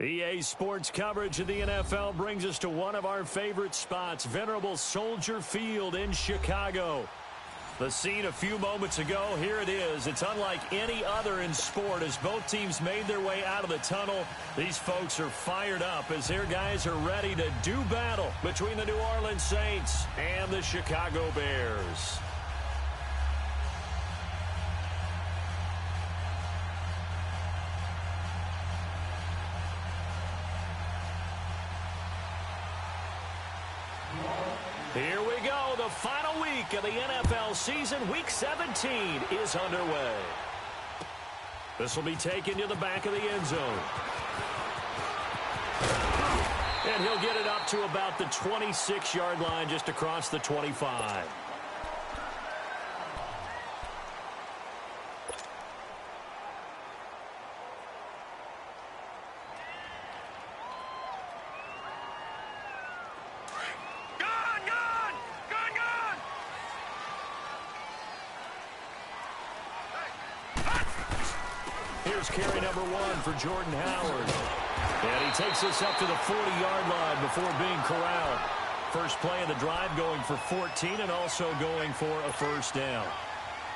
EA Sports coverage of the NFL brings us to one of our favorite spots, venerable Soldier Field in Chicago. The scene a few moments ago, here it is. It's unlike any other in sport as both teams made their way out of the tunnel. These folks are fired up as their guys are ready to do battle between the New Orleans Saints and the Chicago Bears. Here we go. The final week of the NFL season. Week 17 is underway. This will be taken to the back of the end zone. And he'll get it up to about the 26-yard line, just across the 25. Here's carry number 1 for Jordan Howard. And he takes this up to the 40-yard line before being corralled. First play of the drive going for 14 and also going for a first down.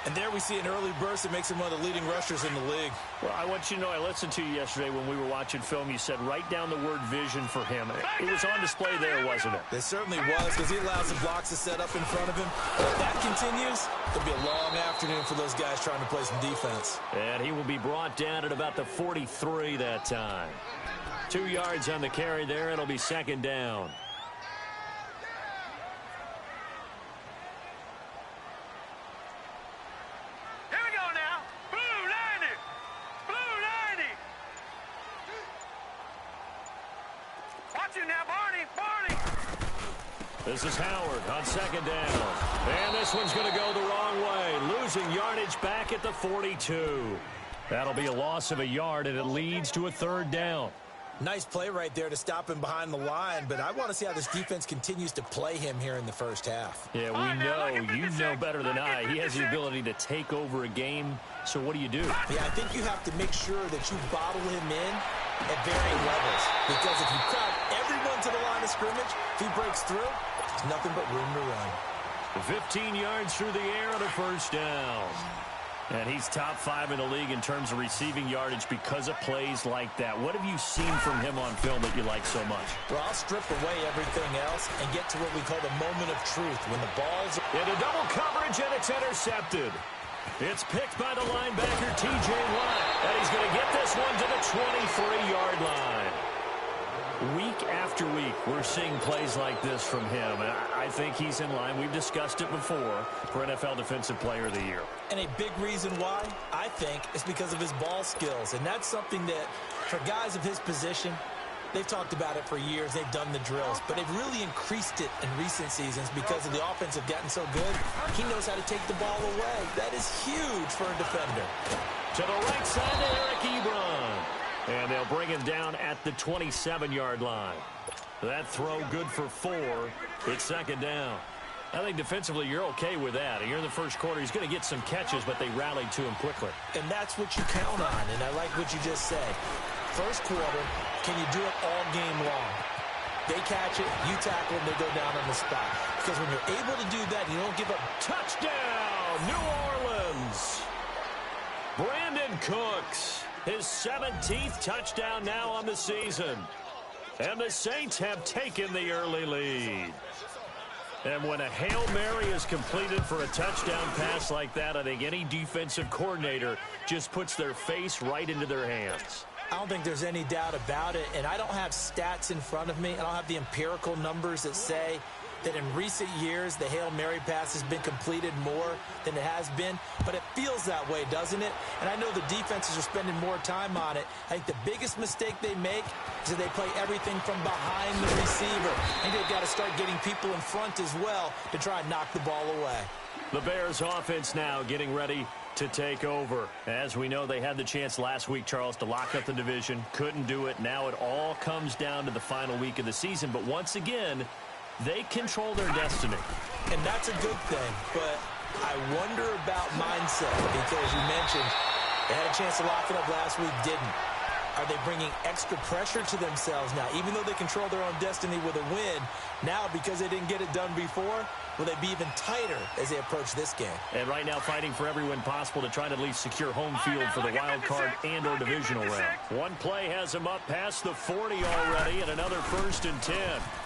And there we see an early burst that makes him one of the leading rushers in the league. Well, I want you to know, I listened to you yesterday when we were watching film. You said write down the word vision for him. It was on display there, wasn't it? It certainly was, because he allows the blocks to set up in front of him. If that continues, it'll be a long afternoon for those guys trying to play some defense. And he will be brought down at about the 43 that time. 2 yards on the carry there. It'll be second down. This is Howard on second down. And this one's going to go the wrong way. Losing yardage back at the 42. That'll be a loss of a yard, and it leads to a third down. Nice play right there to stop him behind the line, but I want to see how this defense continues to play him here in the first half. Yeah, we know. You know better than I. He has the ability to take over a game, so what do you do? Yeah, I think you have to make sure that you bottle him in at varying levels, because if you crowd everyone to the line of scrimmage, if he breaks through, there's nothing but room to run. 15 yards through the air on a first down. And he's top 5 in the league in terms of receiving yardage because of plays like that. What have you seen from him on film that you like so much? Well, I'll strip away everything else and get to what we call the moment of truth. When the ball's into double coverage and it's intercepted. It's picked by the linebacker, T.J. Watt. And he's going to get this one to the 23-yard line. Week after week, we're seeing plays like this from him. And I think he's in line. We've discussed it before for NFL Defensive Player of the Year. And a big reason why, I think, is because of his ball skills. And that's something that, for guys of his position, they've talked about it for years. They've done the drills. But they've really increased it in recent seasons because of the offense have gotten so good. He knows how to take the ball away. That is huge for a defender. To the right side to Eric Ebron. And they'll bring him down at the 27-yard line. That throw good for 4. It's second down. I think defensively you're okay with that. You're in the first quarter. He's going to get some catches, but they rallied to him quickly. And that's what you count on, and I like what you just said. First quarter, can you do it all game long? They catch it, you tackle them, they go down on the spot. Because when you're able to do that, you don't give up. Touchdown, New Orleans. Brandon Cooks. His 17th touchdown now on the season. And the Saints have taken the early lead. And when a Hail Mary is completed for a touchdown pass like that, I think any defensive coordinator just puts their face right into their hands. I don't think there's any doubt about it. And I don't have stats in front of me. I don't have the empirical numbers that say that in recent years the Hail Mary pass has been completed more than it has been, but it feels that way, doesn't it? And I know the defenses are spending more time on it. I think the biggest mistake they make is that they play everything from behind the receiver. I think they've got to start getting people in front as well to try and knock the ball away. The Bears offense now getting ready to take over. As we know, they had the chance last week, Charles, to lock up the division. Couldn't do it. Now it all comes down to the final week of the season. But once again, they control their destiny. And that's a good thing, but I wonder about mindset because you mentioned they had a chance to lock it up last week, didn't. Are they bringing extra pressure to themselves now? Even though they control their own destiny with a win, now because they didn't get it done before, will they be even tighter as they approach this game? And right now fighting for every win possible to try to at least secure home field for the wild card and or divisional round. One play has them up past the 40 already, and another 1st and 10.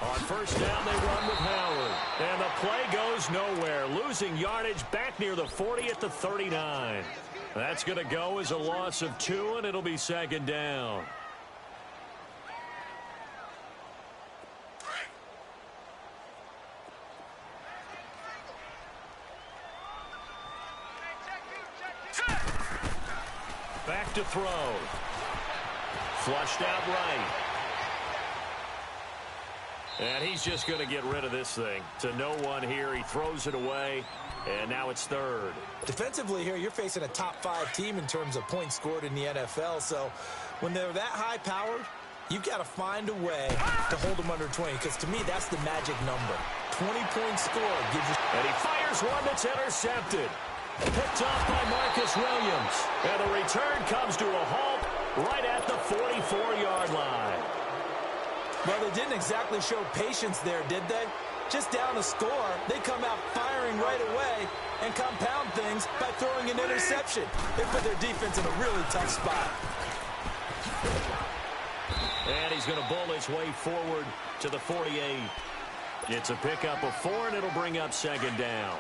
On first down, they run with Howard. And the play goes nowhere, losing yardage back near the 40 at the 39. That's going to go as a loss of 2, and it'll be 2nd down. Back to throw. Flushed out right. And he's just going to get rid of this thing. To no one here. He throws it away. And now it's 3rd. Defensively here, you're facing a top-5 team in terms of points scored in the NFL. So when they're that high-powered, you've got to find a way to hold them under 20. Because to me, that's the magic number. 20-point score gives you... And he fires one that's intercepted. Picked off by Marcus Williams. And the return comes to a halt right at the 44-yard line. Well, they didn't exactly show patience there, did they? Just down a score, they come out firing right away and compound things by throwing an interception. They put their defense in a really tough spot. And he's going to bull his way forward to the 48. It's a pickup of 4, and it'll bring up 2nd down.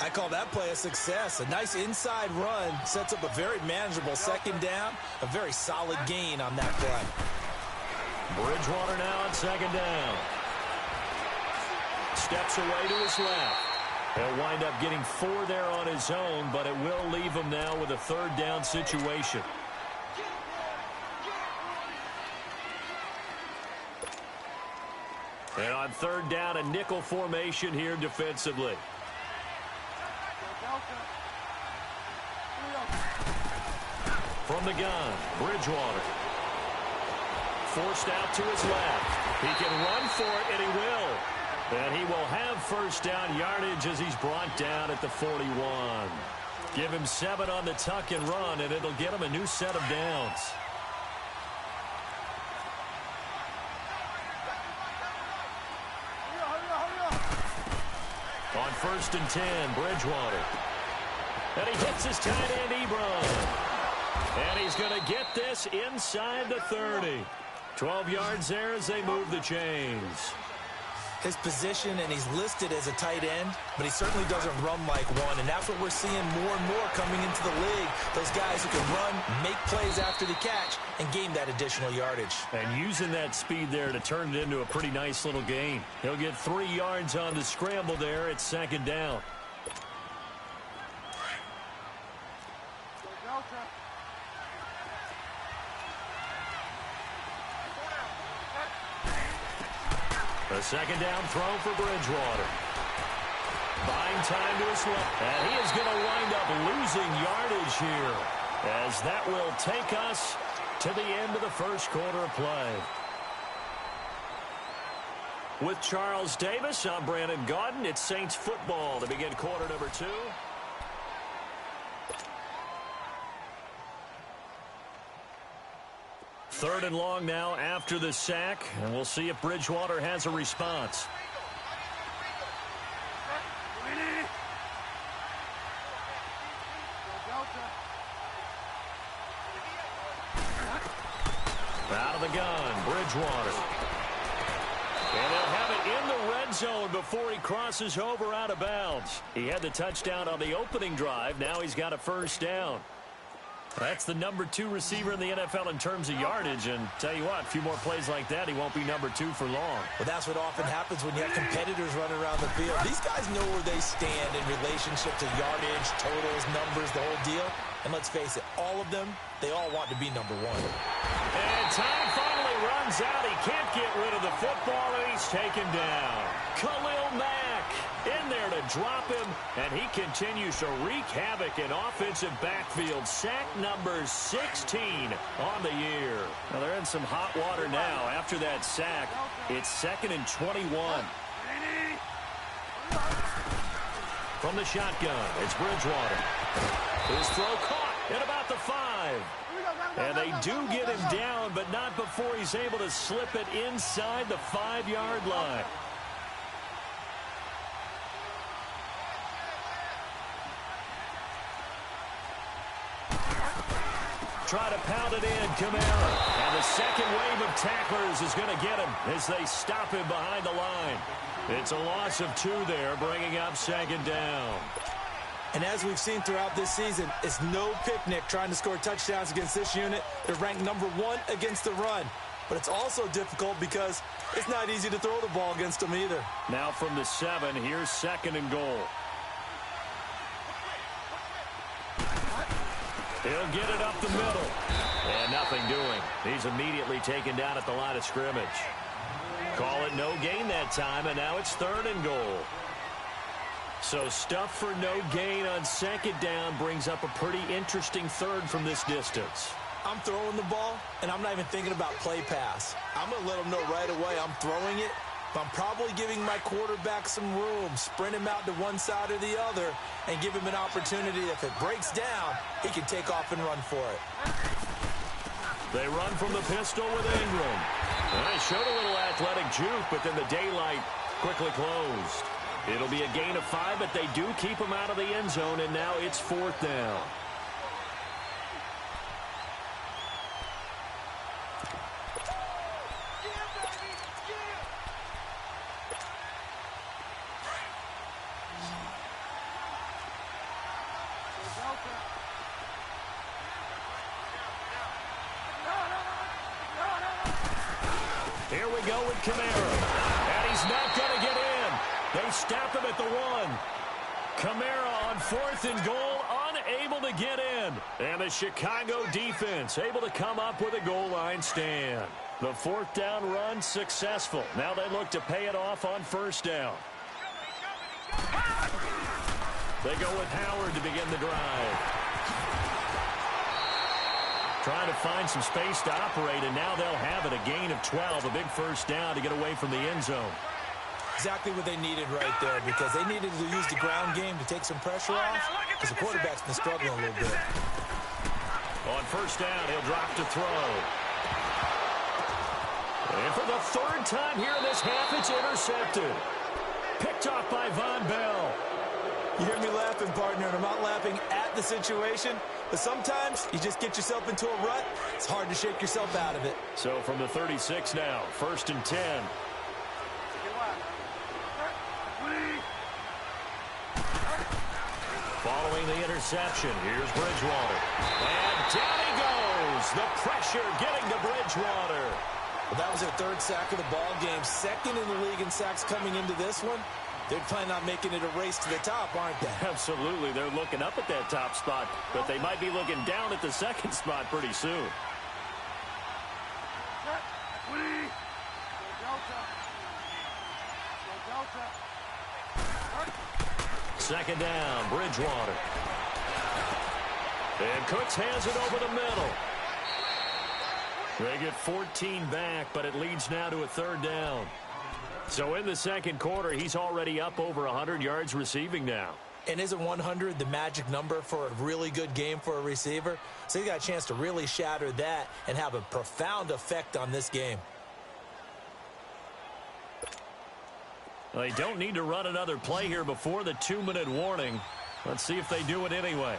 I call that play a success. A nice inside run sets up a very manageable 2nd down. A very solid gain on that play. Bridgewater now on 2nd down. Steps away to his left. He'll wind up getting 4 there on his own, but it will leave him now with a 3rd down situation. And on 3rd down, a nickel formation here defensively. From the gun, Bridgewater. Forced out to his left. He can run for it, and he will. And he will have 1st down yardage as he's brought down at the 41. Give him 7 on the tuck and run, and it'll get him a new set of downs. On 1st and 10, Bridgewater. And he hits his tight end, Ebron. And he's going to get this inside the 30. 12 yards there as they move the chains. His position, and he's listed as a tight end, but he certainly doesn't run like one, and that's what we're seeing more and more coming into the league. Those guys who can run, make plays after the catch, and gain that additional yardage. And using that speed there to turn it into a pretty nice little gain. He'll get 3 yards on the scramble there. It's 2nd down. A 2nd down throw for Bridgewater. Buying time to his left. And he is going to wind up losing yardage here, as that will take us to the end of the 1st quarter of play. With Charles Davis, I'm Brandon Gaudin. It's Saints football to begin quarter number 2. Third and long now after the sack, and we'll see if Bridgewater has a response. Out of the gun, Bridgewater. And they'll have it in the red zone before he crosses over out of bounds. He had the touchdown on the opening drive. Now he's got a 1st down. That's the number 2 receiver in the NFL in terms of yardage, and tell you what, a few more plays like that, he won't be number 2 for long. Well, that's what often happens when you have competitors running around the field. These guys know where they stand in relationship to yardage, totals, numbers, the whole deal. And let's face it, all of them, they all want to be number 1. And time finally runs out. He can't get rid of the football, and he's taken down. Khalil Mack in there to drop him, and he continues to wreak havoc in offensive backfield. Sack number 16 on the year. Now they're in some hot water now. After that sack, it's 2nd and 21. From the shotgun, it's Bridgewater. His throw caught at about the 5. And they do get him down, but not before he's able to slip it inside the 5-yard line. Try to pound it in, Kamara. And the second wave of tacklers is going to get him as they stop him behind the line. It's a loss of 2 there, bringing up second down. And as we've seen throughout this season, it's no picnic trying to score touchdowns against this unit. They're ranked number 1 against the run. But it's also difficult because it's not easy to throw the ball against them either. Now from the 7, here's second and goal. He'll get it up the middle. And nothing doing. He's immediately taken down at the line of scrimmage. Call it no gain that time, and now it's third and goal. So stuff for no gain on second down brings up a pretty interesting third from this distance. I'm throwing the ball, and I'm not even thinking about play pass. I'm going to let them know right away I'm throwing it, but I'm probably giving my quarterback some room, sprint him out to one side or the other, and give him an opportunity. If it breaks down, he can take off and run for it. They run from the pistol with Ingram. They showed a little athletic juke, but then the daylight quickly closed. It'll be a gain of 5, but they do keep him out of the end zone, and now it's fourth down. Here we go with Kamara. And he's not going to get in. They stop him at the 1. Kamara on 4th and goal, unable to get in. And the Chicago defense able to come up with a goal line stand. The 4th down run successful. Now they look to pay it off on 1st down. They go with Howard to begin the drive. Trying to find some space to operate, and now they'll have it. A gain of 12, a big first down to get away from the end zone. Exactly what they needed right there, because they needed to use the ground game to take some pressure off, because the quarterback's been struggling a little bit. On 1st down, he'll drop to throw. And for the 3rd time here in this half, it's intercepted. Picked off by Von Bell. You hear me laughing, partner, and I'm not laughing at the situation, but sometimes you just get yourself into a rut. It's hard to shake yourself out of it. So from the 36 now, 1st and 10. Following the interception, here's Bridgewater. And down he goes. The pressure getting to Bridgewater. Well, that was their 3rd sack of the ball game. 2nd in the league in sacks coming into this one. They're planning on making it a race to the top, aren't they? Absolutely. They're looking up at that top spot, but they might be looking down at the 2nd spot pretty soon. Second down, Bridgewater. And Cooks hands it over the middle. They get 14 back, but it leads now to a 3rd down. So in the 2nd quarter, he's already up over 100 yards receiving now. And isn't 100 the magic number for a really good game for a receiver? So he got a chance to really shatter that and have a profound effect on this game. Well, they don't need to run another play here before the 2-minute warning. Let's see if they do it anyway.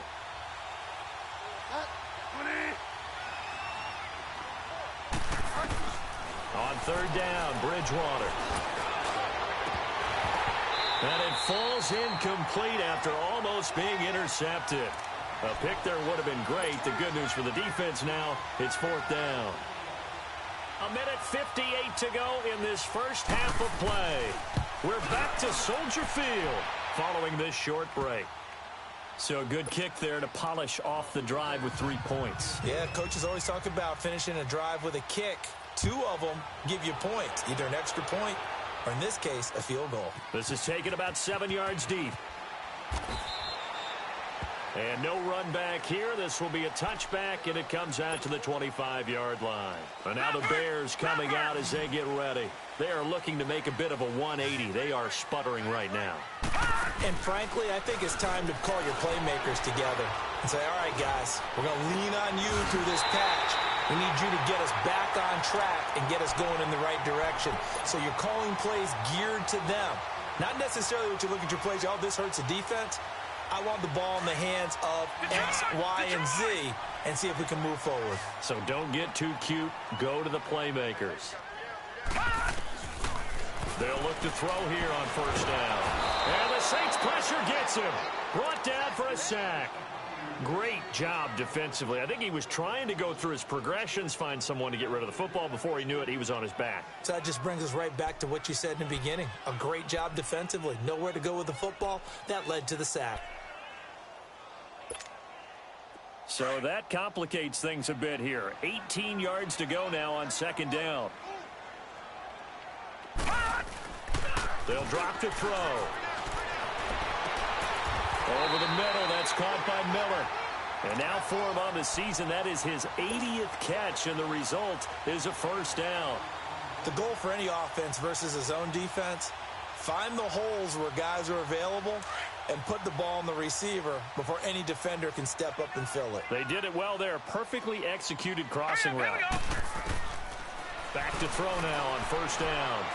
On 3rd down, Bridgewater. And it falls incomplete after almost being intercepted. A pick there would have been great. The good news for the defense now, it's 4th down. 1:58 to go in this first half of play. We're back to Soldier Field following this short break. So a good kick there to polish off the drive with 3 points. Yeah, coaches always talk about finishing a drive with a kick. 2 of them give you points, either an extra point or, in this case, a field goal. This is taken about 7 yards deep. And no run back here. This will be a touchback, and it comes out to the 25-yard line. And now the Bears coming out as they get ready. They are looking to make a bit of a 180. They are sputtering right now. And frankly, I think it's time to call your playmakers together. and say, all right, guys, we're going to lean on you through this patch. We need you to get us back on track and get us going in the right direction. So you're calling plays geared to them. Not necessarily what you look at your plays, oh, this hurts the defense. I want the ball in the hands of X, Y, and Z and see if we can move forward. So don't get too cute. Go to the playmakers. They'll look to throw here on first down. And the Saints pressure gets him. Brought down for a sack. Great job defensively. I think he was trying to go through his progressions, find someone to get rid of the football. Before he knew it, he was on his back. So that just brings us right back to what you said in the beginning. A great job defensively. Nowhere to go with the football. That led to the sack. So that complicates things a bit here. 18 yards to go now on second down. They'll drop to throw. Over the middle, that's caught by Miller. And now for him on the season, that is his 80th catch, and the result is a first down. The goal for any offense versus his own defense, find the holes where guys are available and put the ball on the receiver before any defender can step up and fill it. They did it well there. Perfectly executed crossing route. Back to throw now on first down.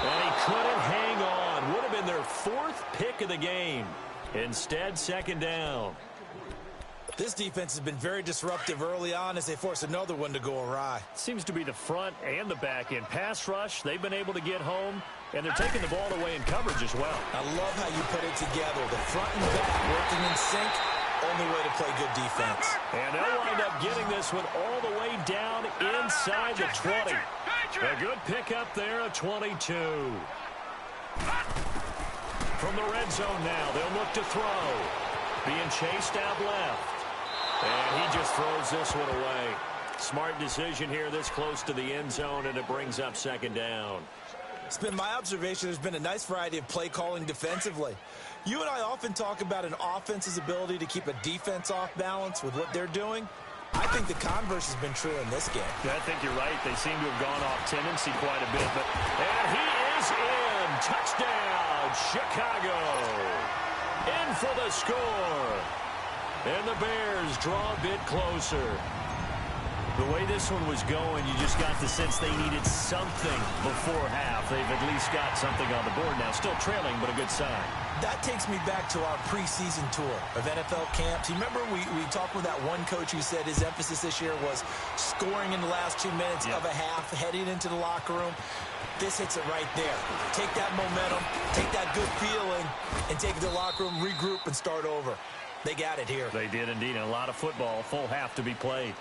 And he couldn't hang on. Would have been their fourth pick of the game. Instead, second down. This defense has been very disruptive early on as they force another one to go awry. Seems to be the front and the back end. Pass rush, they've been able to get home, and they're taking the ball away in coverage as well. I love how you put it together. The front and back working in sync, only way to play good defense. And they'll wind up getting this one all the way down inside the 20. A good pickup there, a 22. From the red zone now, they'll look to throw. Being chased out left. And he just throws this one away. Smart decision here this close to the end zone, and it brings up second down. It's been my observation there's been a nice variety of play calling defensively. You and I often talk about an offense's ability to keep a defense off balance with what they're doing. I think the converse has been true in this game. Yeah, I think you're right. They seem to have gone off tendency quite a bit. And he is in. Touchdown, Chicago. In for the score. And the Bears draw a bit closer. The way this one was going, you just got the sense they needed something before half. They've at least got something on the board now. Still trailing, but a good sign. That takes me back to our preseason tour of NFL camps. You remember we talked with that one coach who said his emphasis this year was scoring in the last 2 minutes of a half, heading into the locker room. This hits it right there. Take that momentum, take that good feeling, and take it to the locker room, regroup, and start over. They got it here. They did indeed. And a lot of football, full half to be played.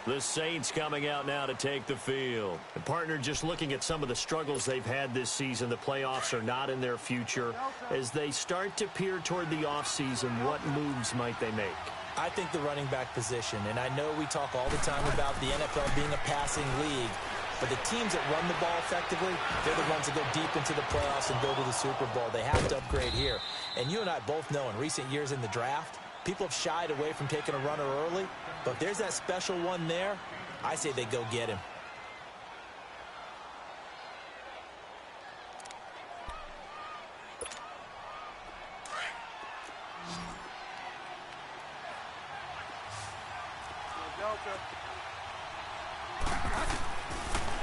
The Saints coming out now to take the field. And partner, just looking at some of the struggles they've had this season, the playoffs are not in their future. As they start to peer toward the offseason, what moves might they make? I think the running back position, and I know we talk all the time about the NFL being a passing league, but the teams that run the ball effectively, they're the ones that go deep into the playoffs and go to the Super Bowl. They have to upgrade here. And you and I both know in recent years in the draft, people have shied away from taking a runner early. But if there's that special one there, I say they go get him.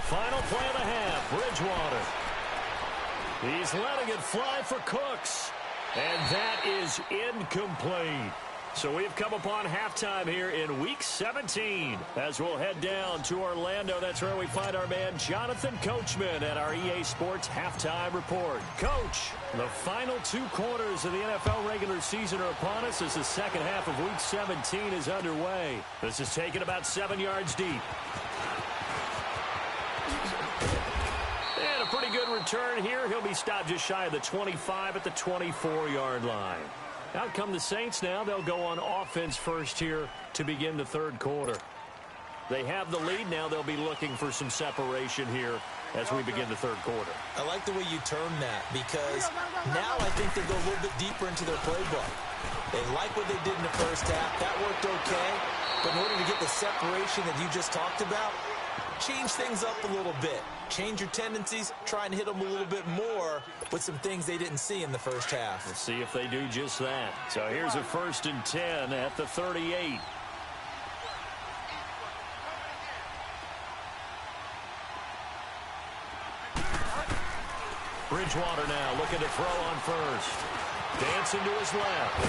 Final play of the half, Bridgewater. He's letting it fly for Cooks. And that is incomplete. So we've come upon halftime here in Week 17. As we'll head down to Orlando, that's where we find our man Jonathan Coachman at our EA Sports Halftime Report. Coach, the final 2 quarters of the NFL regular season are upon us as the second half of Week 17 is underway. This is taken about 7 yards deep. And a pretty good return here. He'll be stopped just shy of the 25 at the 24-yard line. Out come the Saints now. They'll go on offense first here to begin the third quarter. They have the lead now. They'll be looking for some separation here as we begin the third quarter. I like the way you term that because now I think they go a little bit deeper into their playbook. They like what they did in the first half. That worked okay. But in order to get the separation that you just talked about, Change things up a little bit. Change your tendencies. Try and hit them a little bit more with some things they didn't see in the first half. We'll see if they do just that. So here's a 1st and 10 at the 38. Bridgewater now looking to throw on first. Dancing to his left.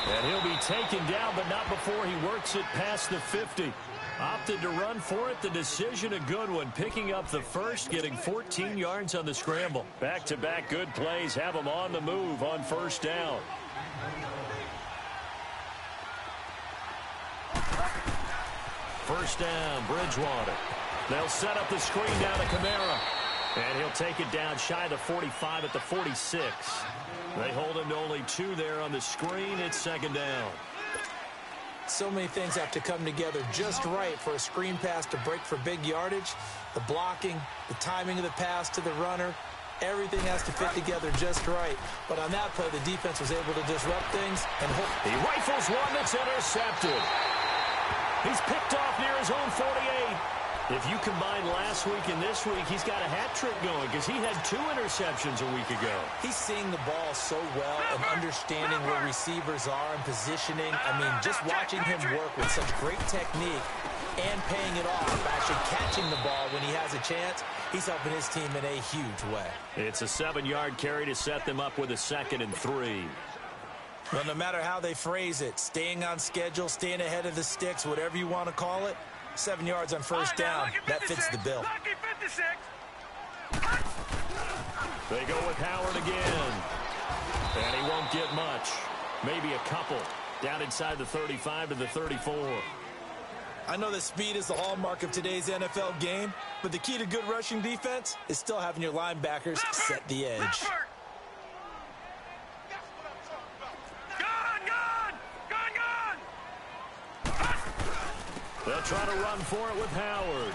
And he'll be taken down, but not before he works it past the 50. Opted to run for it. The decision a good one. Picking up the first, getting 14 yards on the scramble. Back-to-back good plays have him on the move on 1st down. First down, Bridgewater. They'll set up the screen down to Kamara. And he'll take it down shy of the 45 at the 46. They hold him to only 2 there on the screen. It's 2nd down. So many things have to come together just right for a screen pass to break for big yardage. The blocking, the timing of the pass to the runner, everything has to fit together just right. But on that play, the defense was able to disrupt things. And he rifles one that's intercepted. He's picked off near his own 48. If you combine last week and this week, he's got a hat trick going because he had 2 interceptions a week ago. He's seeing the ball so well and understanding where receivers are and positioning. I mean, just watching him work with such great technique and paying it off, actually catching the ball when he has a chance, he's helping his team in a huge way. It's a 7-yard carry to set them up with a 2nd and 3. Well, no matter how they phrase it, staying on schedule, staying ahead of the sticks, whatever you want to call it, 7 yards on 1st down. That fits the bill. They go with Howard again. And he won't get much. Maybe a couple. Down inside the 35 to the 34. I know that speed is the hallmark of today's NFL game, but the key to good rushing defense is still having your linebackers set the edge. They'll try to run for it with Howard.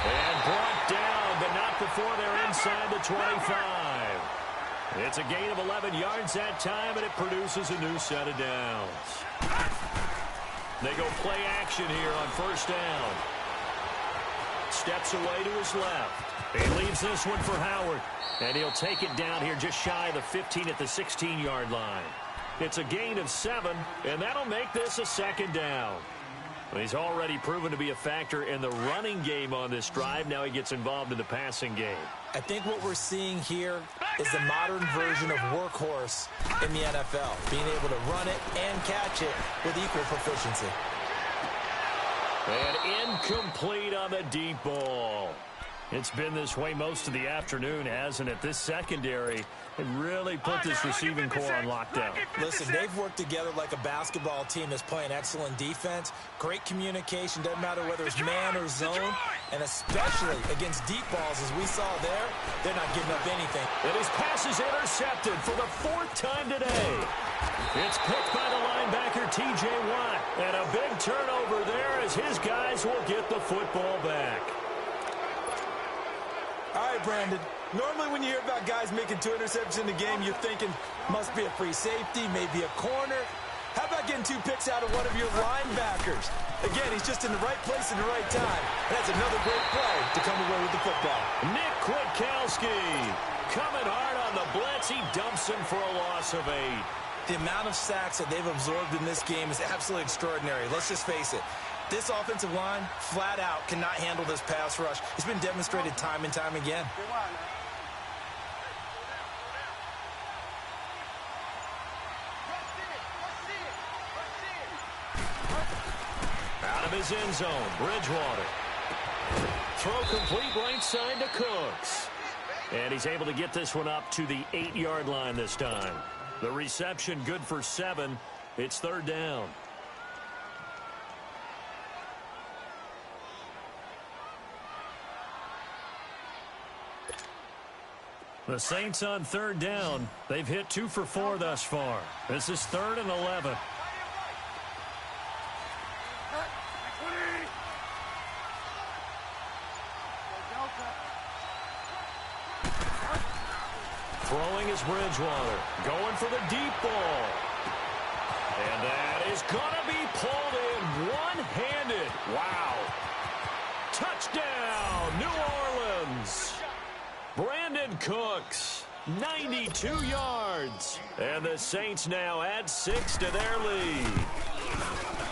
And brought down, but not before they're inside the 25. It's a gain of 11 yards that time, and it produces a new set of downs. They go play action here on 1st down. Steps away to his left. He leaves this one for Howard. And he'll take it down here just shy of the 15 at the 16-yard line. It's a gain of 7, and that'll make this a 2nd down. He's already proven to be a factor in the running game on this drive. Now he gets involved in the passing game. I think what we're seeing here is the modern version of workhorse in the NFL, being able to run it and catch it with equal proficiency. And incomplete on the deep ball. It's been this way most of the afternoon, hasn't it? This secondary really put this receiving core on lockdown. Listen, they've worked together like a basketball team that's playing excellent defense. Great communication, doesn't matter whether it's man or zone. And especially against deep balls, as we saw there, they're not giving up anything. And his pass is intercepted for the 4th time today. It's picked by the linebacker, T.J. Watt. And a big turnover there as his guys will get the football back. All right, Brandon. Normally when you hear about guys making 2 interceptions in the game, you're thinking must be a free safety, maybe a corner. How about getting 2 picks out of one of your linebackers? Again, he's just in the right place at the right time. And that's another great play to come away with the football. Nick Kwiatkowski coming hard on the blitz. He dumps him for a loss of 8. The amount of sacks that they've absorbed in this game is absolutely extraordinary. Let's just face it. This offensive line, flat out, cannot handle this pass rush. It's been demonstrated time and time again. Out of his end zone, Bridgewater. Throw complete right side to Cooks. And he's able to get this one up to the 8-yard line this time. The reception good for 7. It's 3rd down. The Saints on 3rd down. They've hit 2 for 4 thus far. This is 3rd and 11. Throwing is Bridgewater. Going for the deep ball. And that is gonna be pulled in one-handed. Wow. Touchdown, New Orleans. Brandon Cooks, 92 yards. And the Saints now add 6 to their lead.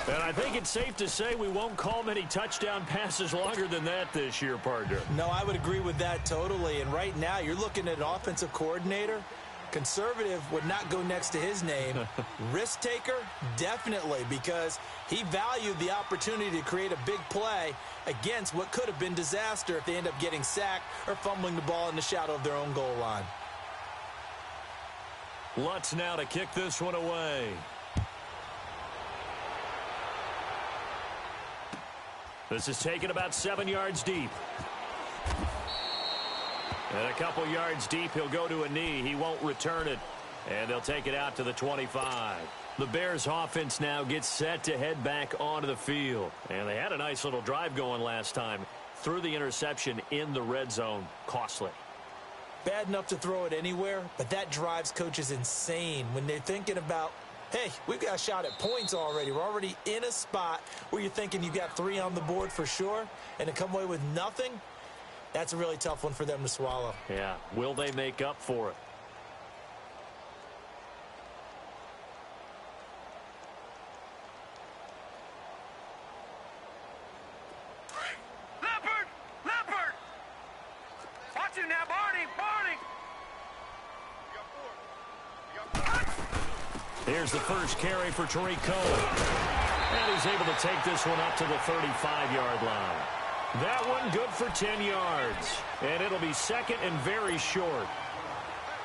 And I think it's safe to say we won't call many touchdown passes longer than that this year, partner. No, I would agree with that totally. And right now, you're looking at an offensive coordinator. Conservative would not go next to his name. Risk taker, definitely, because he valued the opportunity to create a big play against what could have been disaster if they end up getting sacked or fumbling the ball in the shadow of their own goal line. Lutz now to kick this one away. This is taken about 7 yards deep. And a couple yards deep, he'll go to a knee. He won't return it. And they'll take it out to the 25. The Bears offense now gets set to head back onto the field. And they had a nice little drive going last time. Threw the interception in the red zone. Costly. Bad enough to throw it anywhere, but that drives coaches insane when they're thinking about, hey, we've got a shot at points already. We're already in a spot where you're thinking you got 3 on the board for sure, and to come away with nothing, that's a really tough one for them to swallow. Yeah, will they make up for it? Leopard! Watch him now, Barney! Here's the first carry for Tariq Cohen. And he's able to take this one up to the 35-yard line. That one good for 10 yards. And it'll be second and very short.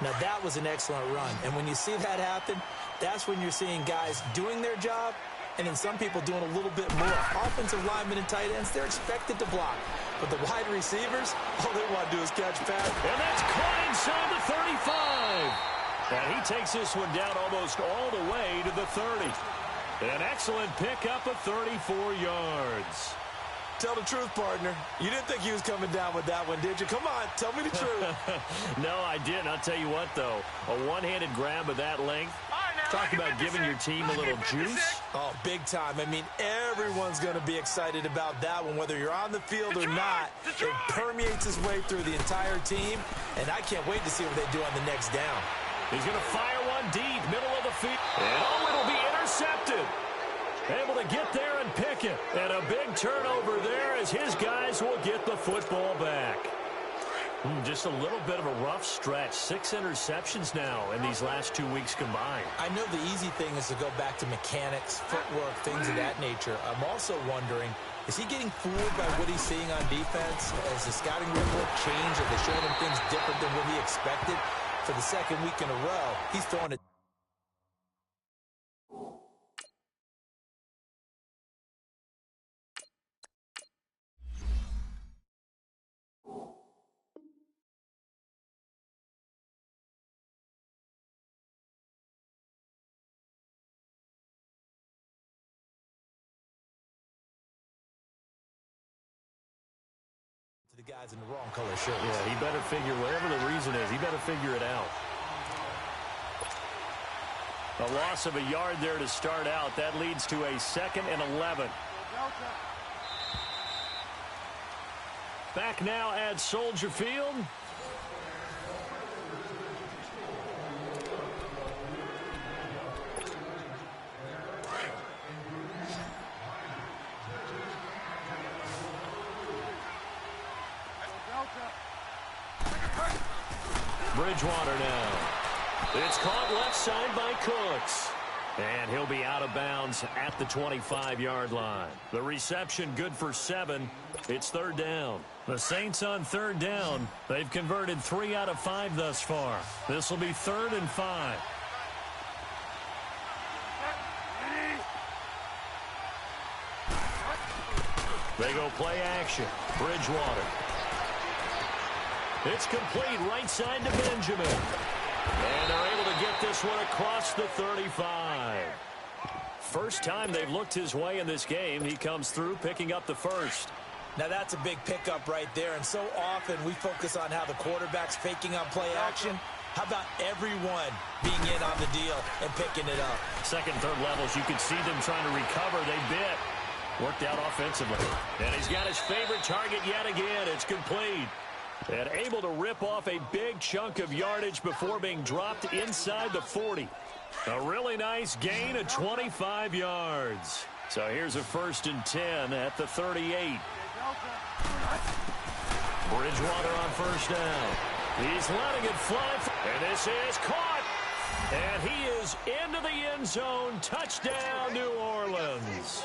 Now, that was an excellent run. And when you see that happen, that's when you're seeing guys doing their job and then some people doing a little bit more. Offensive linemen and tight ends, they're expected to block. But the wide receivers, all they want to do is catch pass. And that's caught inside the 35. And he takes this one down almost all the way to the 30. An excellent pickup of 34 yards. Tell the truth, partner. You didn't think he was coming down with that one, did you? Come on, tell me the truth. No, I didn't. I'll tell you what, though. A one-handed grab of that length. Talk about giving your team a little juice. Oh, big time. I mean, everyone's going to be excited about that one, whether you're on the field or not. It permeates its way through the entire team, and I can't wait to see what they do on the next down. He's going to fire one deep, middle of the field. And oh, it'll be intercepted. Able to get there and pick it. And a big turnover there as his guys will get the football back. Just a little bit of a rough stretch. 6 interceptions now in these last 2 weeks combined. I know the easy thing is to go back to mechanics, footwork, things of that nature. I'm also wondering, is he getting fooled by what he's seeing on defense? Has the scouting report changed? Are they showing him things different than what he expected? For the second week in a row, he's throwing it. The guys in the wrong color shirts. Yeah, he better figure, whatever the reason is, he better figure it out. A loss of a yard there to start out. That leads to a 2nd and 11. Back now at Soldier Field. Bridgewater now. It's caught left side by Cooks. And he'll be out of bounds at the 25-yard line. The reception good for 7. It's 3rd down. The Saints on 3rd down. They've converted 3 out of 5 thus far. This will be 3rd and 5. They go play action. Bridgewater. It's complete right side to Benjamin. And they're able to get this one across the 35. First time they've looked his way in this game. He comes through picking up the first. Now that's a big pickup right there. And so often we focus on how the quarterback's faking on play action. How about everyone being in on the deal and picking it up? Second, third levels, you could see them trying to recover. They bit. Worked out offensively. And he's got his favorite target yet again. It's complete. And able to rip off a big chunk of yardage before being dropped inside the 40. A really nice gain of 25 yards. So here's a 1st and 10 at the 38. Bridgewater on 1st down. He's letting it fly. And this is caught. And he is into the end zone. Touchdown, New Orleans.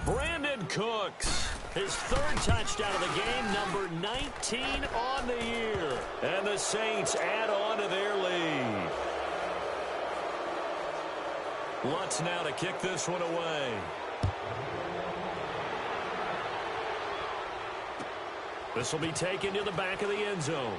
Brandon Cooks, his 3rd touchdown of the game, number 19 on the year. And the Saints add on to their lead. Lutz now to kick this one away. This will be taken to the back of the end zone.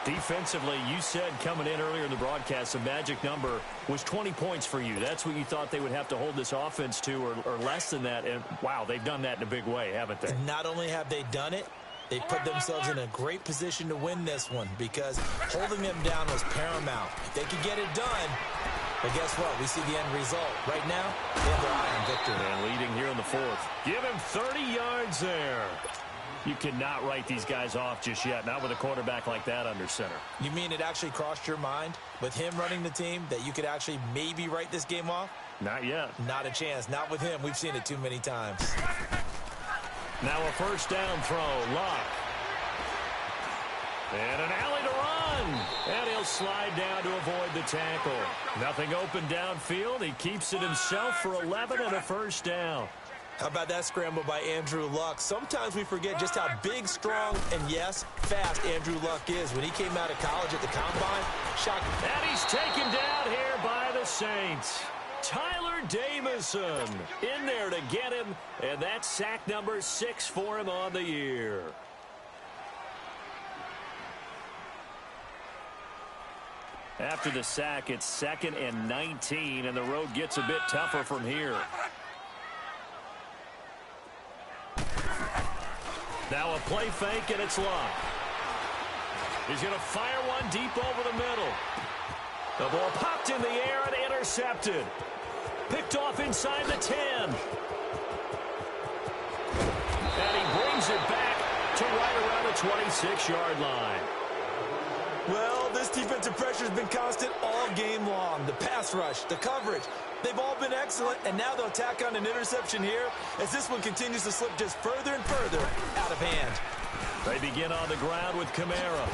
Defensively, you said coming in earlier in the broadcast, the magic number was 20 points for you. That's what you thought they would have to hold this offense to, or less than that. And, wow, they've done that in a big way, haven't they? Not only have they done it, they put themselves in a great position to win this one because holding them down was paramount. If they could get it done, well, guess what? We see the end result. Right now, they have their eye on victory. And leading here in the 4th. Give him 30 yards there. You cannot write these guys off just yet, not with a quarterback like that under center. You mean it actually crossed your mind with him running the team that you could actually maybe write this game off? Not yet. Not a chance. Not with him. We've seen it too many times. Now a 1st down throw. Luck. And an alley to run. And he'll slide down to avoid the tackle. Nothing open downfield. He keeps it himself for 11 and a 1st down. How about that scramble by Andrew Luck? Sometimes we forget just how big, strong, and, yes, fast Andrew Luck is. When he came out of college at the Combine, shocking. And he's taken down here by the Saints. Tyler Davison in there to get him, and that's sack number 6 for him on the year. After the sack, it's 2nd and 19, and the road gets a bit tougher from here. Now a play fake, and it's Luck. He's going to fire one deep over the middle. The ball popped in the air and intercepted. Picked off inside the 10. And he brings it back to right around the 26-yard line. Well, this defensive pressure has been constant all game long. The pass rush, the coverage, they've all been excellent, and now they'll tack on an interception here as this one continues to slip just further and further out of hand. They begin on the ground with Kamara.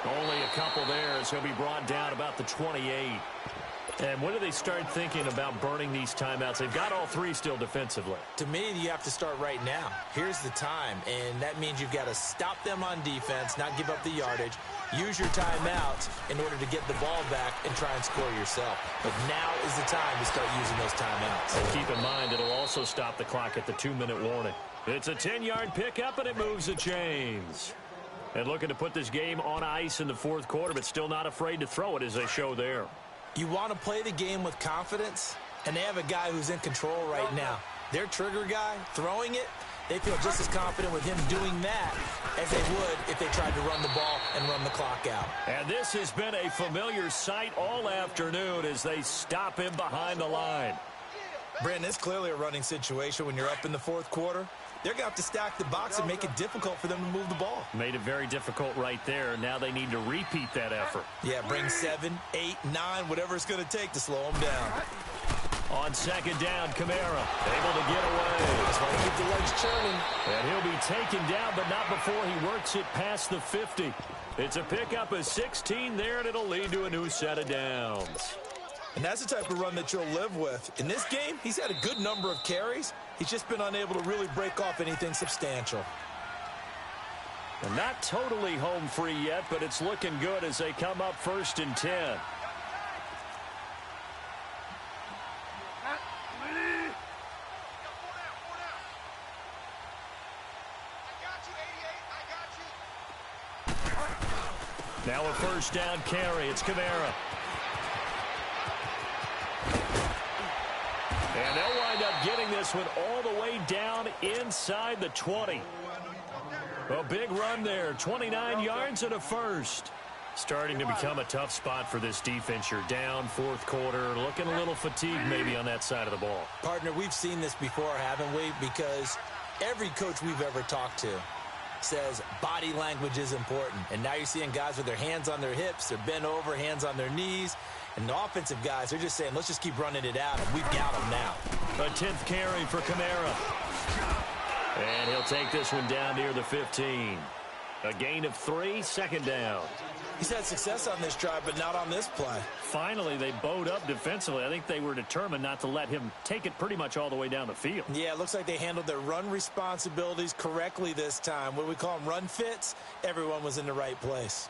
Only a couple there as he'll be brought down about the 28. And when do they start thinking about burning these timeouts? They've got all 3 still defensively. To me, you have to start right now. Here's the time, and that means you've got to stop them on defense, not give up the yardage, use your timeouts in order to get the ball back and try and score yourself. But now is the time to start using those timeouts. And keep in mind, it'll also stop the clock at the 2-minute warning. It's a 10-yard pickup, and it moves the chains. And looking to put this game on ice in the 4th quarter, but still not afraid to throw it as they show there. You want to play the game with confidence, and they have a guy who's in control right now. Their trigger guy, throwing it, they feel just as confident with him doing that as they would if they tried to run the ball and run the clock out. And this has been a familiar sight all afternoon as they stop him behind the line. Brandon, it's clearly a running situation when you're up in the 4th quarter. They're going to have to stack the box and make it difficult for them to move the ball. Made it very difficult right there. Now they need to repeat that effort. Yeah, bring 7, 8, 9, whatever it's going to take to slow them down. On 2nd down, Kamara able to get away. Just want to keep the legs churning. And he'll be taken down, but not before he works it past the 50. It's a pickup of 16 there, and it'll lead to a new set of downs. And that's the type of run that you'll live with. In this game, he's had a good number of carries. He's just been unable to really break off anything substantial. And not totally home free yet, but it's looking good as they come up 1st and 10. Now a 1st down carry. It's Kamara. And they'll wind up getting this one all the way down inside the 20. A big run there, 29 yards and a first. Starting to become a tough spot for this defense. You're down fourth quarter, looking a little fatigued maybe on that side of the ball. Partner, we've seen this before, haven't we? Because every coach we've ever talked to says body language is important. And now you're seeing guys with their hands on their hips, they're bent over, hands on their knees. And the offensive guys, they're just saying, let's just keep running it out, and we've got them now. A 10th carry for Kamara. And he'll take this one down near the 15. A gain of 3, second down. He's had success on this drive, but not on this play. Finally, they bowed up defensively. I think they were determined not to let him take it pretty much all the way down the field. Yeah, it looks like they handled their run responsibilities correctly this time. What we call them run fits, everyone was in the right place.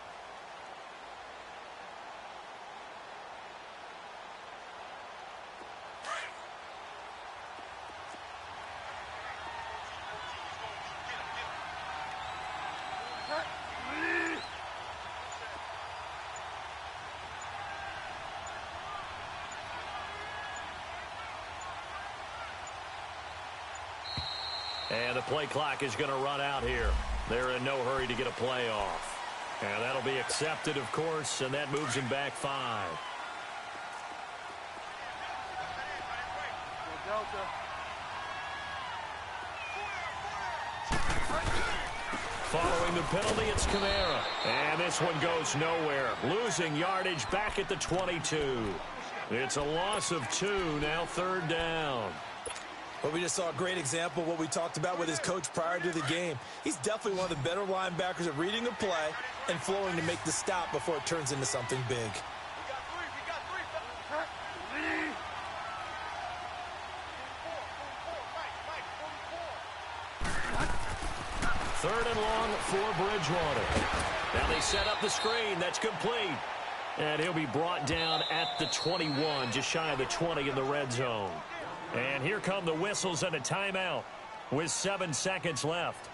And the play clock is going to run out here. They're in no hurry to get a play off. And that'll be accepted, of course, and that moves him back 5. Following the penalty, it's Kamara. And this one goes nowhere. Losing yardage back at the 22. It's a loss of 2, now third down. But we just saw a great example of what we talked about with his coach prior to the game. He's definitely one of the better linebackers at reading a play and flowing to make the stop before it turns into something big. Third and long for Bridgewater. Now they set up the screen. That's complete. And he'll be brought down at the 21, just shy of the 20 in the red zone. And here come the whistles and a timeout with 7 seconds left.